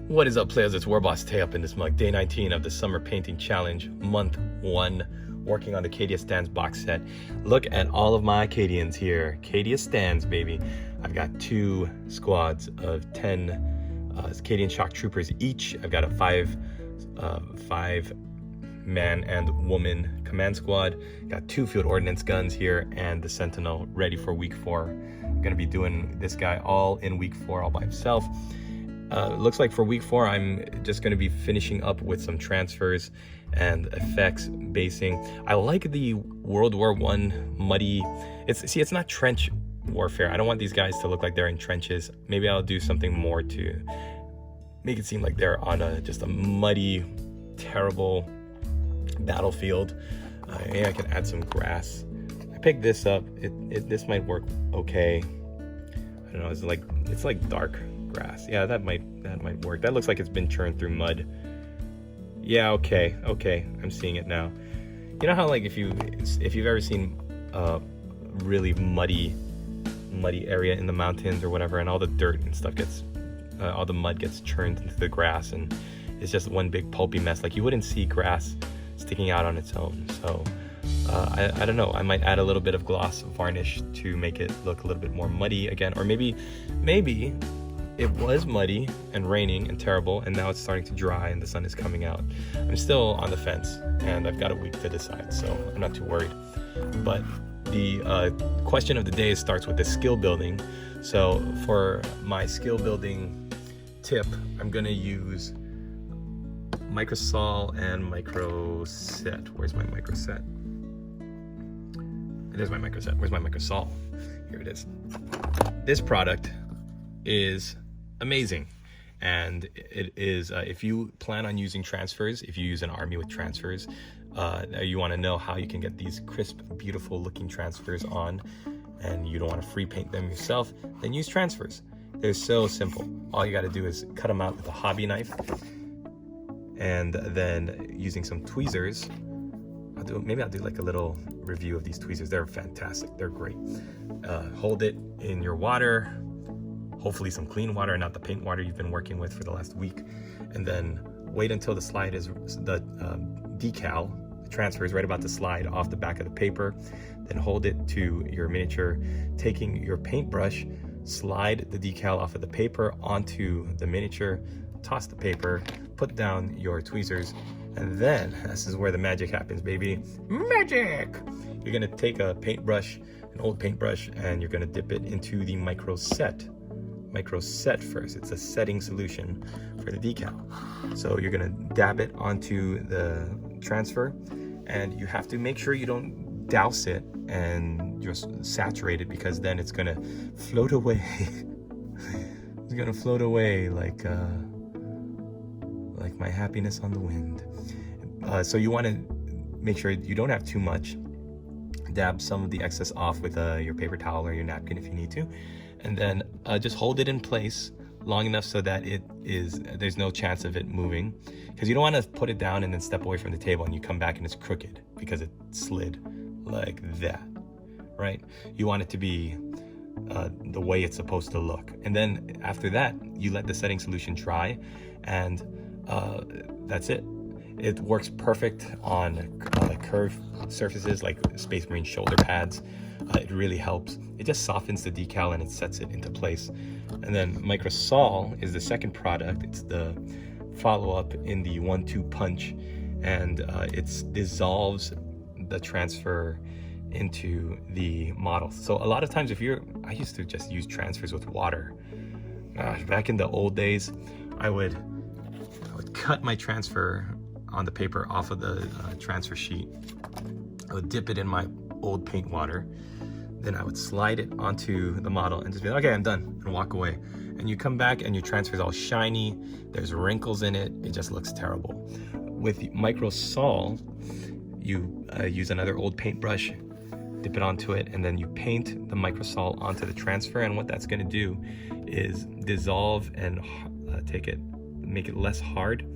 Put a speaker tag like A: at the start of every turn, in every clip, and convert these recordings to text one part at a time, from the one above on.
A: What is up, players? It's WarbossTae up in this mug. Day 19 of the Summer Painting Challenge, month 1, working on the Cadia Stands box set. Look at all of my Cadians here. Cadia Stands, baby. I've got 2 squads of 10 Cadian shock troopers each. I've got a 5-man and woman command squad. Got 2 field ordnance guns here and the Sentinel ready for week 4. I'm gonna be doing this guy all in week 4 all by himself. Looks like for week 4, I'm just going to be finishing up with some transfers and effects basing. I like the World War I muddy. It's not trench warfare. I don't want these guys to look like they're in trenches. Maybe I'll do something more to make it seem like they're on just a muddy, terrible battlefield. Maybe I can add some grass. I picked this up. This might work okay. I don't know. It's like dark grass. Yeah, that might work. That looks like it's been churned through mud. Yeah, okay, I'm seeing it now. You know how, like, if you've ever seen really muddy area in the mountains or whatever, and all the dirt and stuff gets all the mud gets churned into the grass, and it's just one big pulpy mess. Like, you wouldn't see grass sticking out on its own. So I don't know, I might add a little bit of gloss varnish to make it look a little bit more muddy again. Or maybe it was muddy and raining and terrible, and now it's starting to dry and the sun is coming out. I'm still on the fence, and I've got a week to decide, so I'm not too worried. But the question of the day starts with the skill building. So for my skill building tip, I'm gonna use microsol and microset. Where's my microset? There's my microset. Where's my microsol? Here it is. This product is amazing, and it is if you plan on using transfers, if you use an army with transfers, you want to know how you can get these crisp, beautiful looking transfers on, and you don't want to free paint them yourself, then use transfers. They're so simple. All you got to do is cut them out with a hobby knife, and then using some tweezers. Maybe I'll do like a little review of these tweezers. They're fantastic. They're great. Hold it in your water, hopefully some clean water, not the paint water you've been working with for the last week, and then wait until the decal, the transfer is right about to slide off the back of the paper. Then hold it to your miniature, taking your paintbrush, slide the decal off of the paper onto the miniature, toss the paper, put down your tweezers, and then this is where the magic happens, baby. Magic! You're gonna take a paintbrush, an old paintbrush, and you're gonna dip it into the microset first. It's a setting solution for the decal. So you're gonna dab it onto the transfer, and you have to make sure you don't douse it and just saturate it, because then it's gonna float away. It's gonna float away like my happiness on the wind. So you want to make sure you don't have too much. Dab some of the excess off with your paper towel or your napkin if you need to, and then just hold it in place long enough so that there's no chance of it moving, because you don't want to put it down and then step away from the table and you come back and it's crooked because it slid like that, right? You want it to be the way it's supposed to look. And then after that, you let the setting solution dry, and that's it. It works perfect on curved surfaces like Space Marine shoulder pads. It really helps. It just softens the decal and it sets it into place. And then microsol is the second product. It's the follow-up in the 1-2 punch, and it dissolves the transfer into the model. So a lot of times I used to just use transfers with water. Back in the old days, I would cut my transfer on the paper off of the transfer sheet. I would dip it in my old paint water, then I would slide it onto the model and just be like, okay, I'm done, and walk away. And you come back and your transfer is all shiny, there's wrinkles in it, it just looks terrible. With microsol, you use another old paintbrush, dip it onto it, and then you paint the microsol onto the transfer, and what that's going to do is dissolve and make it less hard,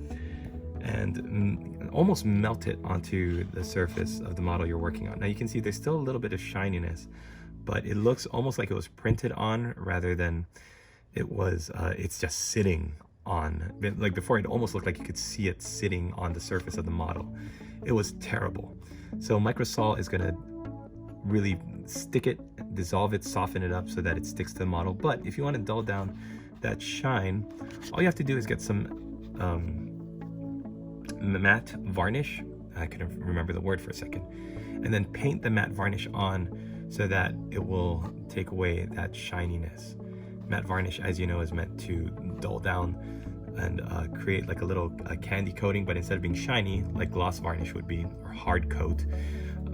A: and almost melt it onto the surface of the model you're working on. Now you can see there's still a little bit of shininess, but it looks almost like it was printed on rather than it's just sitting on. Like before, it almost looked like you could see it sitting on the surface of the model. It was terrible. So microsol is gonna really stick it, dissolve it, soften it up so that it sticks to the model. But if you want to dull down that shine, all you have to do is get some matte varnish. I couldn't remember the word for a second. And then paint the matte varnish on so that it will take away that shininess. Matte varnish, as you know, is meant to dull down and create like a little candy coating, but instead of being shiny like gloss varnish would be, or hard coat,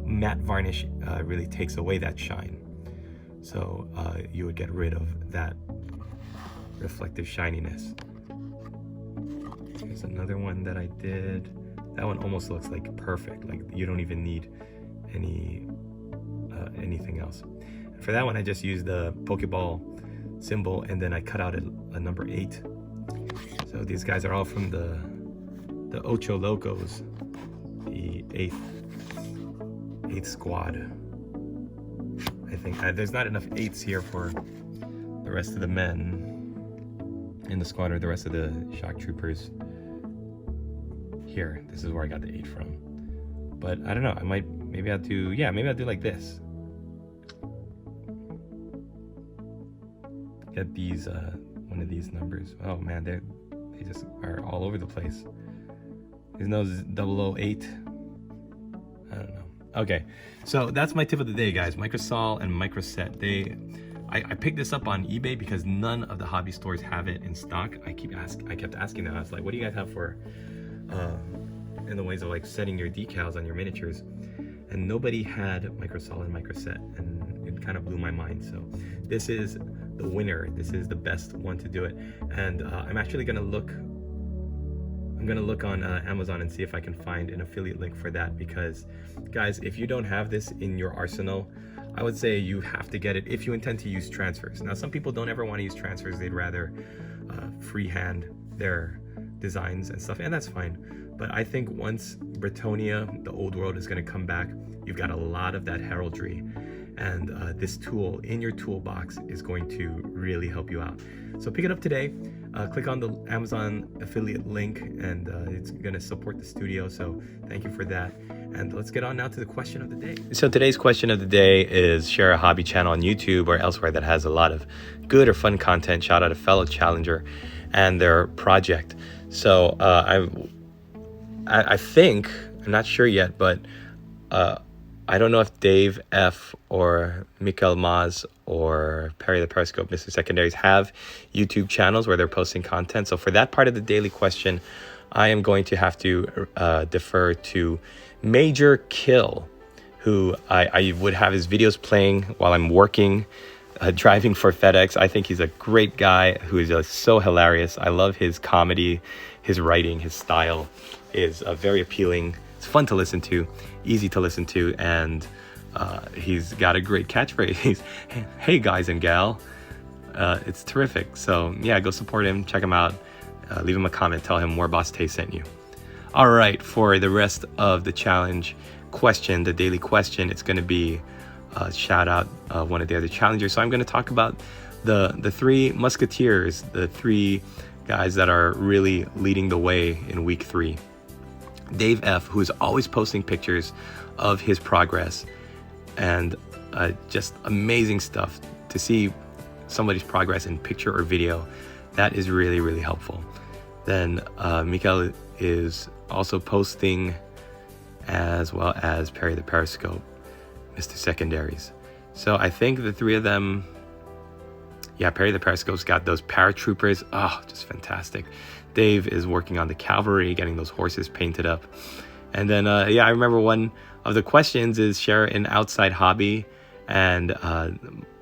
A: matte varnish really takes away that shine. So you would get rid of that reflective shininess. Here's another one that I did. That one almost looks like perfect, like you don't even need anything else. And for that one, I just used the Pokeball symbol, and then I cut out a number 8. So these guys are all from the Ocho Locos, the 8th squad. I think there's not enough 8s here for the rest of the men in the squad, or the rest of the shock troopers. Here, this is where I got the 8 from. But I don't know, maybe I'll do like this. Get these, one of these numbers. Oh man, they just are all over the place. There's no 008. I don't know. Okay, so that's my tip of the day, guys. Microsol and Microset. I picked this up on eBay because none of the hobby stores have it in stock. I kept asking them. I was like, what do you guys have for in the ways of like setting your decals on your miniatures? And nobody had Microsol and Microset, and it kind of blew my mind. So this is the winner. This is the best one to do it. And I'm actually gonna look on Amazon and see if I can find an affiliate link for that, because guys, if you don't have this in your arsenal, I would say you have to get it if you intend to use transfers. Now, some people don't ever want to use transfers. They'd rather freehand their designs and stuff, and that's fine. But I think once Bretonia, the old world, is going to come back, you've got a lot of that heraldry, and this tool in your toolbox is going to really help you out. So pick it up today. Click on the Amazon affiliate link, and it's going to support the studio. So thank you for that. And let's get on now to the question of the day. So today's question of the day is: share a hobby channel on YouTube or elsewhere that has a lot of good or fun content. Shout out a fellow challenger and their project. So I think, I'm not sure yet, but I don't know if Dave F. or Mikael Maz or Perry the Periscope, Mr. Secondaries, have YouTube channels where they're posting content. So for that part of the daily question, I am going to have to defer to Major Kill, who I would have his videos playing while I'm working, driving for FedEx. I think he's a great guy who is just so hilarious. I love his comedy, his writing, his style is very appealing. It's fun to listen to, easy to listen to, and he's got a great catchphrase. Hey guys and gal. It's terrific. So yeah, go support him, check him out, leave him a comment, tell him WarbossTae sent you. All right, for the rest of the challenge question, the daily question, it's going to be shout out one of the other challengers. So I'm going to talk about the 3 musketeers, the 3 guys that are really leading the way in week 3. Dave F., who is always posting pictures of his progress, and just amazing stuff. To see somebody's progress in picture or video, that is really, really helpful. Then Mikael is also posting, as well as Perry the Periscope, Mr. Secondaries. So I think the 3 of them, yeah, Perry the Periscope's got those paratroopers. Oh, just fantastic. Dave is working on the cavalry, getting those horses painted up. And then, yeah, I remember one of the questions is share an outside hobby. And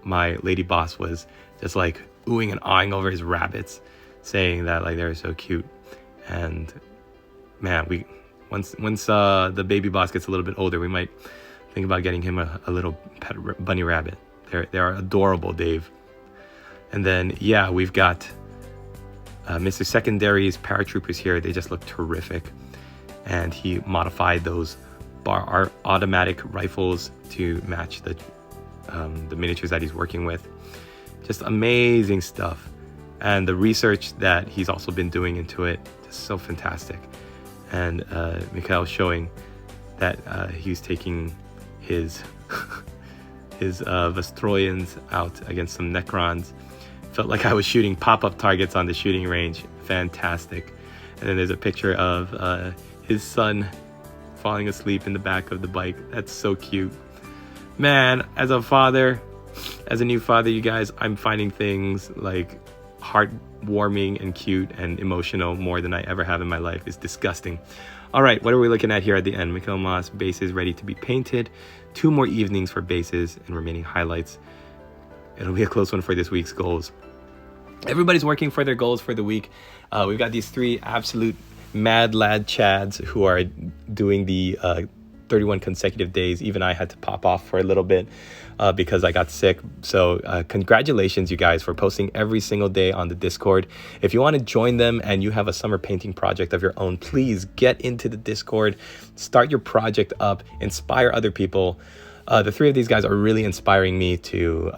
A: my lady boss was just like oohing and awing over his rabbits, saying that like they're so cute. And man, once the baby boss gets a little bit older, we might think about getting him a little pet bunny rabbit. They're adorable, Dave. And then, yeah, we've got Mr. Secondaries paratroopers here. They just look terrific. And he modified those automatic rifles to match the miniatures that he's working with. Just amazing stuff. and the research that he's also been doing into it is so fantastic. And Mikhail's showing that he's taking his his Vestroyans out against some Necrons. Felt like I was shooting pop-up targets on the shooting range. Fantastic. And then there's a picture of his son falling asleep in the back of the bike. That's so cute. Man, as a father, as a new father, you guys, I'm finding things like heartwarming and cute and emotional more than I ever have in my life. It's disgusting. All right, what are we looking at here at the end? Mikhail Moss, bases ready to be painted. 2 more evenings for bases and remaining highlights. It'll be a close one for this week's goals. Everybody's working for their goals for the week. We've got these 3 absolute mad lad chads who are doing the 31 consecutive days. Even I had to pop off for a little bit because I got sick. So congratulations, you guys, for posting every single day on the Discord. If you want to join them and you have a summer painting project of your own, please get into the Discord, start your project up, inspire other people. The 3 of these guys are really inspiring me to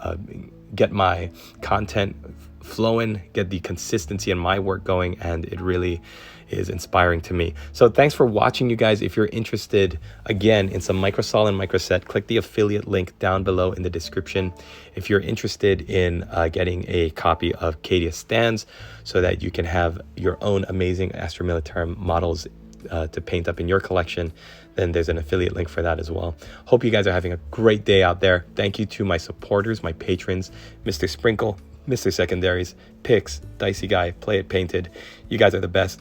A: get my content flowing, get the consistency in my work going, and it really is inspiring to me. So thanks for watching, you guys. If you're interested, again, in some microsol and microset, click the affiliate link down below in the description. If you're interested in getting a copy of Cadia stands so that you can have your own amazing Astra Militarum models to paint up in your collection, then there's an affiliate link for that as well. Hope you guys are having a great day out there. Thank you to my supporters, my patrons, Mr. Sprinkle, Mr. Secondaries, Pix, Dicey Guy, Play It Painted. You guys are the best.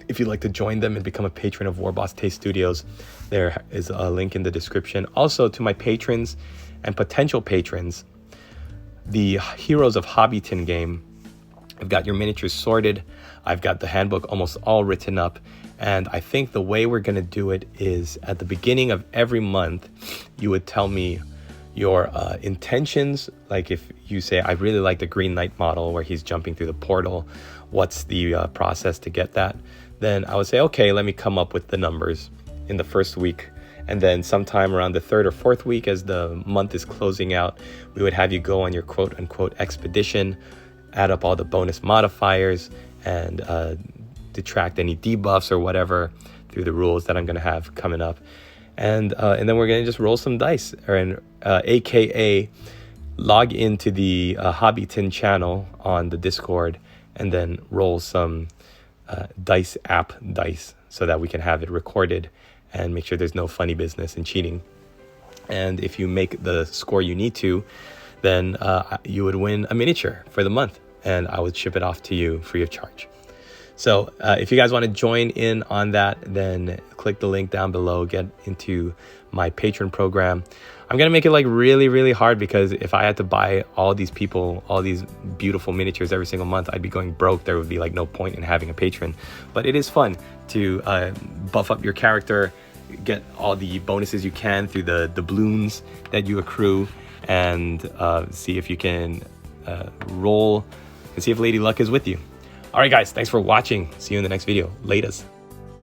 A: If you'd like to join them and become a patron of WarbossTae Studios, there is a link in the description. Also, to my patrons and potential patrons, the Heroes of Hobbiton game, I've got your miniatures sorted. I've got the handbook almost all written up. And I think the way we're going to do it is at the beginning of every month, you would tell me your intentions. Like if you say, I really like the Green Knight model where he's jumping through the portal, what's the process to get that? Then I would say, okay, let me come up with the numbers in the first week. And then sometime around the 3rd or 4th week, as the month is closing out, we would have you go on your quote unquote expedition, add up all the bonus modifiers, and detract any debuffs or whatever through the rules that I'm going to have coming up. And then we're going to just roll some dice, or AKA log into the Hobbiton channel on the Discord and then roll some dice app dice so that we can have it recorded and make sure there's no funny business and cheating. And if you make the score you need to, then you would win a miniature for the month, and I would ship it off to you free of charge. So if you guys want to join in on that, then click the link down below, get into my patron program. I'm going to make it like really, really hard, because if I had to buy all these people, all these beautiful miniatures every single month, I'd be going broke. There would be like no point in having a patron. But it is fun to buff up your character, get all the bonuses you can through the doubloons that you accrue, and see if you can roll and see if Lady Luck is with you. All right, guys, thanks for watching. See you in the next video. Laters.